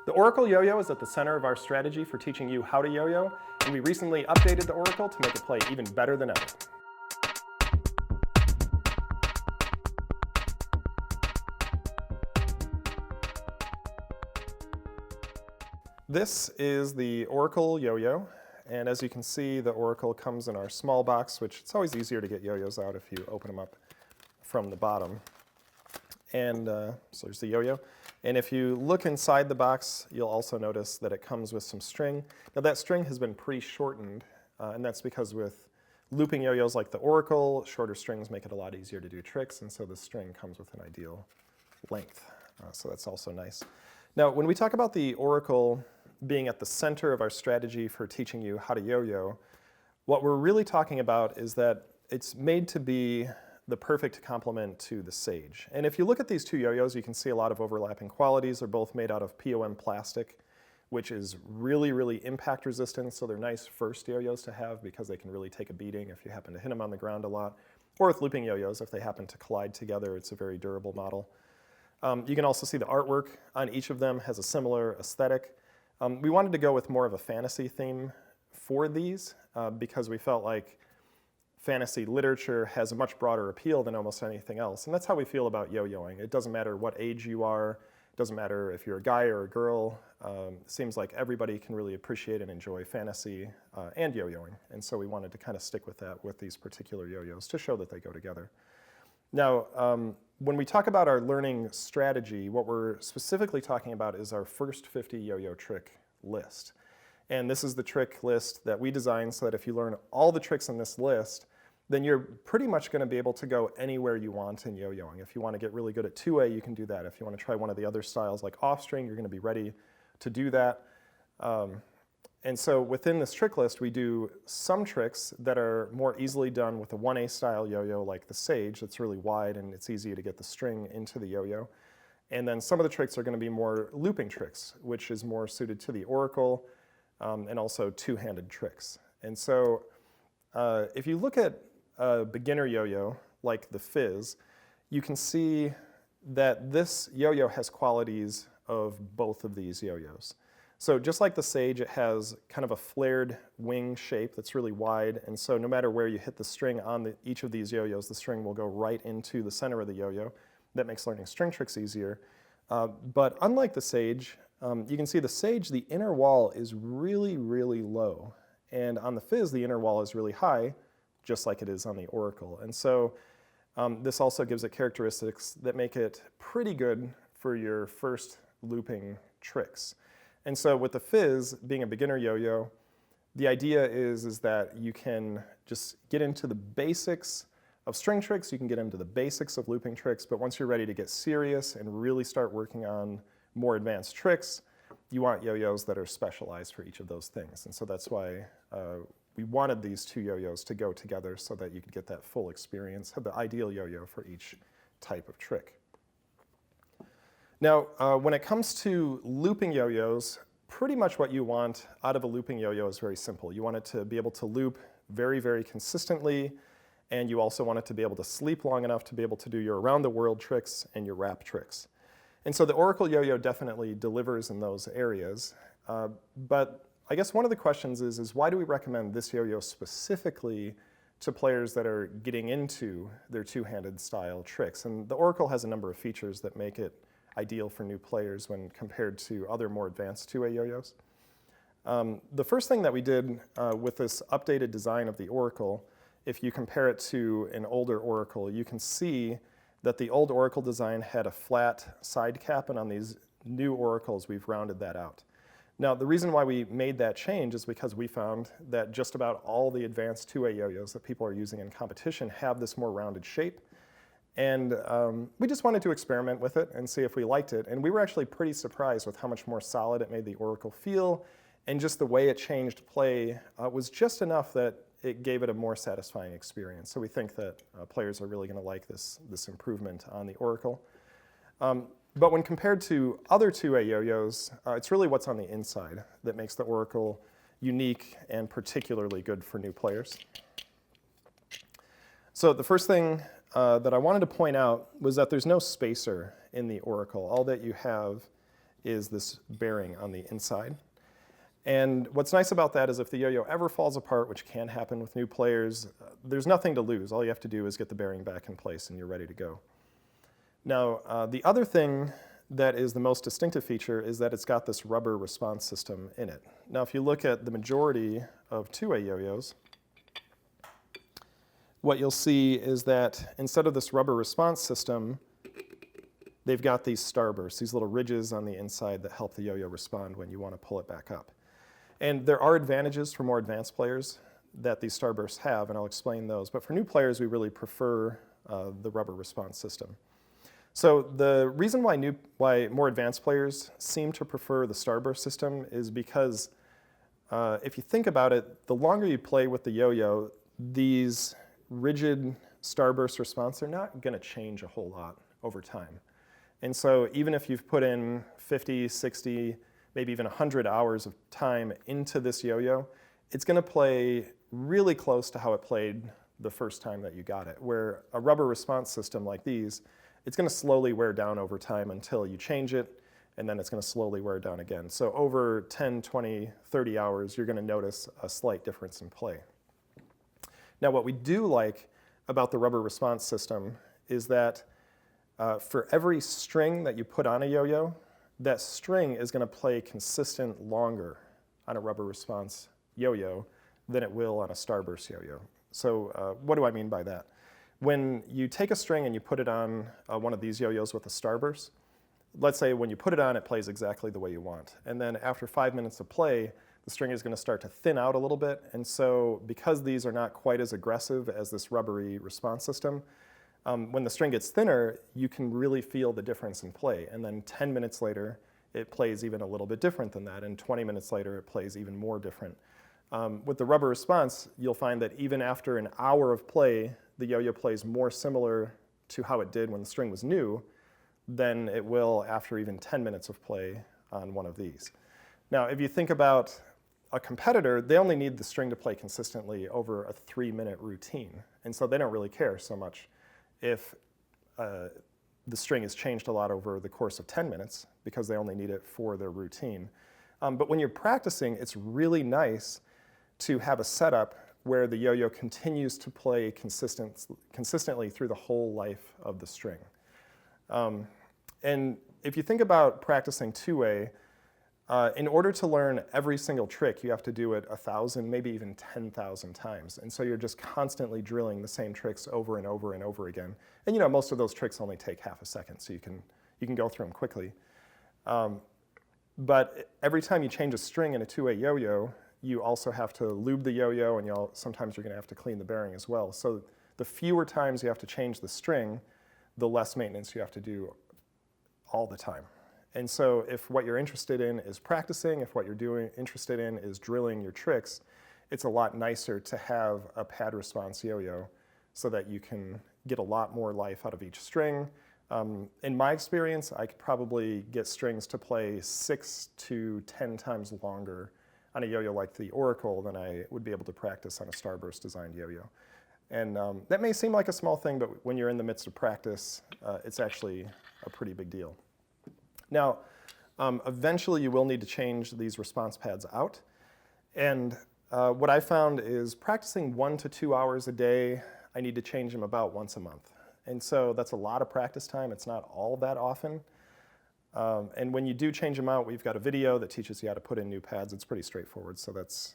The Oracle Yo-Yo is at the center of our strategy for teaching you how to yo-yo, and we recently updated the Oracle to make it play even better than ever. This is the Oracle Yo-Yo, and as you can see, the Oracle comes in our small box, which it's always easier to get yo-yos out if you open them up from the bottom. And so there's the yo-yo. And if you look inside the box, you'll also notice that it comes with some string. Now that string has been pre-shortened, and that's because with looping yo-yos like the Oracle, shorter strings make it a lot easier to do tricks, and so the string comes with an ideal length. So that's also nice. Now, when we talk about the Oracle being at the center of our strategy for teaching you how to yo-yo, what we're really talking about is that it's made to be the perfect complement to the Sage. And if you look at these two yo-yos, you can see a lot of overlapping qualities. They're both made out of POM plastic, which is really, really impact resistant, so they're nice first yo-yos to have because they can really take a beating if you happen to hit them on the ground a lot. Or with looping yo-yos, if they happen to collide together, it's a very durable model. You can also see the artwork on each of them has a similar aesthetic. We wanted to go with more of a fantasy theme for these because we felt like fantasy literature has a much broader appeal than almost anything else. And that's how we feel about yo-yoing. It doesn't matter what age you are. It doesn't matter if you're a guy or a girl. It seems like everybody can really appreciate and enjoy fantasy and yo-yoing. And so we wanted to kind of stick with that with these particular yo-yos to show that they go together. Now, when we talk about our learning strategy, what we're specifically talking about is our first 50 yo-yo trick list. And this is the trick list that we designed so that if you learn all the tricks in this list, then you're pretty much going to be able to go anywhere you want in yo-yoing. If you want to get really good at two-way, you can do that. If you want to try one of the other styles like off-string, you're going to be ready to do that. And so within this trick list, we do some tricks that are more easily done with a 1A style yo-yo like the Sage that's really wide and it's easy to get the string into the yo-yo. And then some of the tricks are going to be more looping tricks, which is more suited to the Oracle, and also two-handed tricks. And so if you look at a beginner yo-yo like the Fizz, you can see that this yo-yo has qualities of both of these yo-yos. So just like the Sage, it has kind of a flared wing shape that's really wide, and so no matter where you hit the string on each of these yo-yos, the string will go right into the center of the yo-yo. That makes learning string tricks easier. But unlike the Sage, you can see the Sage, the inner wall is really, really low. And on the Fizz, the inner wall is really high, just like it is on the Oracle. And so this also gives it characteristics that make it pretty good for your first looping tricks. And so with the Fizz being a beginner yo-yo, the idea is that you can just get into the basics of string tricks, you can get into the basics of looping tricks, but once you're ready to get serious and really start working on more advanced tricks, you want yo-yos that are specialized for each of those things. And so that's why we wanted these two yo-yos to go together so that you could get that full experience, have the ideal yo-yo for each type of trick. Now, when it comes to looping yo-yos, pretty much what you want out of a looping yo-yo is very simple. You want it to be able to loop very, very consistently, and you also want it to be able to sleep long enough to be able to do your around-the-world tricks and your wrap tricks. And so the Oracle yo-yo definitely delivers in those areas. But I guess one of the questions is why do we recommend this yo-yo specifically to players that are getting into their two-handed style tricks? And the Oracle has a number of features that make it ideal for new players when compared to other more advanced two-way yo-yos. The first thing that we did with this updated design of the Oracle, if you compare it to an older Oracle, you can see that the old Oracle design had a flat side cap, and on these new Oracles, we've rounded that out. Now, the reason why we made that change is because we found that just about all the advanced two-way yo-yos that people are using in competition have this more rounded shape. And we just wanted to experiment with it and see if we liked it. And we were actually pretty surprised with how much more solid it made the Oracle feel. And just the way it changed play was just enough that it gave it a more satisfying experience. So we think that players are really going to like this improvement on the Oracle. But when compared to other two-way yo-yos, it's really what's on the inside that makes the Oracle unique and particularly good for new players. So the first thing that I wanted to point out was that there's no spacer in the Oracle. All that you have is this bearing on the inside. And what's nice about that is if the yo-yo ever falls apart, which can happen with new players, there's nothing to lose. All you have to do is get the bearing back in place and you're ready to go. Now, the other thing that is the most distinctive feature is that it's got this rubber response system in it. Now, if you look at the majority of two-way yo-yos, what you'll see is that instead of this rubber response system, they've got these starbursts, these little ridges on the inside that help the yo-yo respond when you want to pull it back up. And there are advantages for more advanced players that these starbursts have, and I'll explain those. But for new players, we really prefer the rubber response system. So the reason why more advanced players seem to prefer the starburst system is because if you think about it, the longer you play with the yo-yo, these rigid starburst response, they're not going to change a whole lot over time. And so even if you've put in 50, 60, maybe even 100 hours of time into this yo-yo, it's going to play really close to how it played the first time that you got it, where a rubber response system like these, it's going to slowly wear down over time until you change it, and then it's going to slowly wear down again. So over 10, 20, 30 hours, you're going to notice a slight difference in play. Now, what we do like about the rubber response system is that for every string that you put on a yo-yo, that string is going to play consistent longer on a rubber response yo-yo than it will on a starburst yo-yo. So what do I mean by that? When you take a string and you put it on one of these yo-yos with a starburst, let's say when you put it on, it plays exactly the way you want. And then after 5 minutes of play, the string is going to start to thin out a little bit. And so because these are not quite as aggressive as this rubbery response system, when the string gets thinner, you can really feel the difference in play. And then 10 minutes later, it plays even a little bit different than that. And 20 minutes later, it plays even more different. With the rubber response, you'll find that even after an hour of play, the yo-yo plays more similar to how it did when the string was new than it will after even 10 minutes of play on one of these. Now, if you think about a competitor, they only need the string to play consistently over a 3-minute routine. And so they don't really care so much if the string is changed a lot over the course of 10 minutes because they only need it for their routine. But when you're practicing, it's really nice to have a setup where the yo-yo continues to play consistently through the whole life of the string. And if you think about practicing two-way, in order to learn every single trick, you have to do it 1,000, maybe even 10,000 times. And so you're just constantly drilling the same tricks over and over and over again. And you know, most of those tricks only take half a second, so you can go through them quickly. But every time you change a string in a two-way yo-yo, you also have to lube the yo-yo, and sometimes you're going to have to clean the bearing as well. So the fewer times you have to change the string, the less maintenance you have to do all the time. And so if what you're interested in is practicing, if what you're interested in is drilling your tricks, it's a lot nicer to have a pad response yo-yo so that you can get a lot more life out of each string. In my experience, I could probably get strings to play 6 to 10 times longer on a yo-yo like the Oracle than I would be able to practice on a starburst designed yo-yo. And that may seem like a small thing, but when you're in the midst of practice, it's actually a pretty big deal. Now, eventually you will need to change these response pads out. And what I found is practicing 1 to 2 hours a day, I need to change them about once a month. And so that's a lot of practice time. It's not all that often. And when you do change them out, we've got a video that teaches you how to put in new pads. It's pretty straightforward, so that's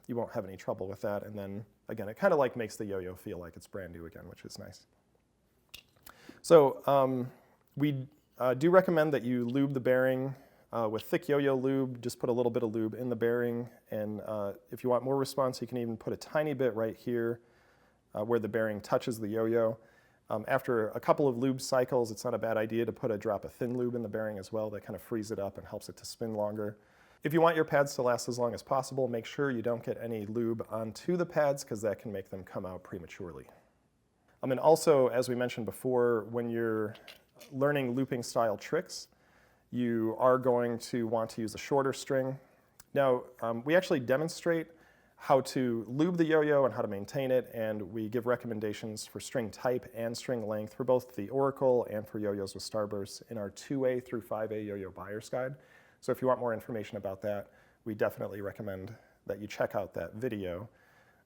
you won't have any trouble with that. And then, again, it kind of like makes the yo-yo feel like it's brand new again, which is nice. So we do recommend that you lube the bearing with thick yo-yo lube. Just put a little bit of lube in the bearing. And if you want more response, you can even put a tiny bit right here where the bearing touches the yo-yo. After a couple of lube cycles, it's not a bad idea to put a drop of thin lube in the bearing as well. That kind of frees it up and helps it to spin longer. If you want your pads to last as long as possible, make sure you don't get any lube onto the pads because that can make them come out prematurely. And also, as we mentioned before, when you're learning looping style tricks, you are going to want to use a shorter string. Now, we actually demonstrate how to lube the yo-yo and how to maintain it, and we give recommendations for string type and string length for both the Oracle and for yo-yos with starbursts in our 2A through 5A yo-yo buyer's guide. So if you want more information about that, we definitely recommend that you check out that video.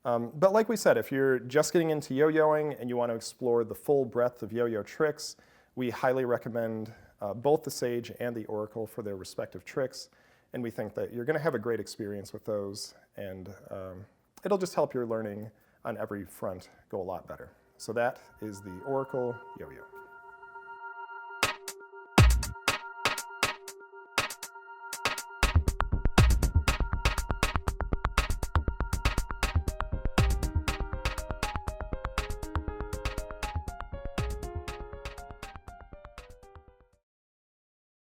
But like we said, if you're just getting into yo-yoing and you want to explore the full breadth of yo-yo tricks, we highly recommend both the Sage and the Oracle for their respective tricks. And we think that you're going to have a great experience with those, and it'll just help your learning on every front go a lot better. So that is the Oracle Yo-Yo.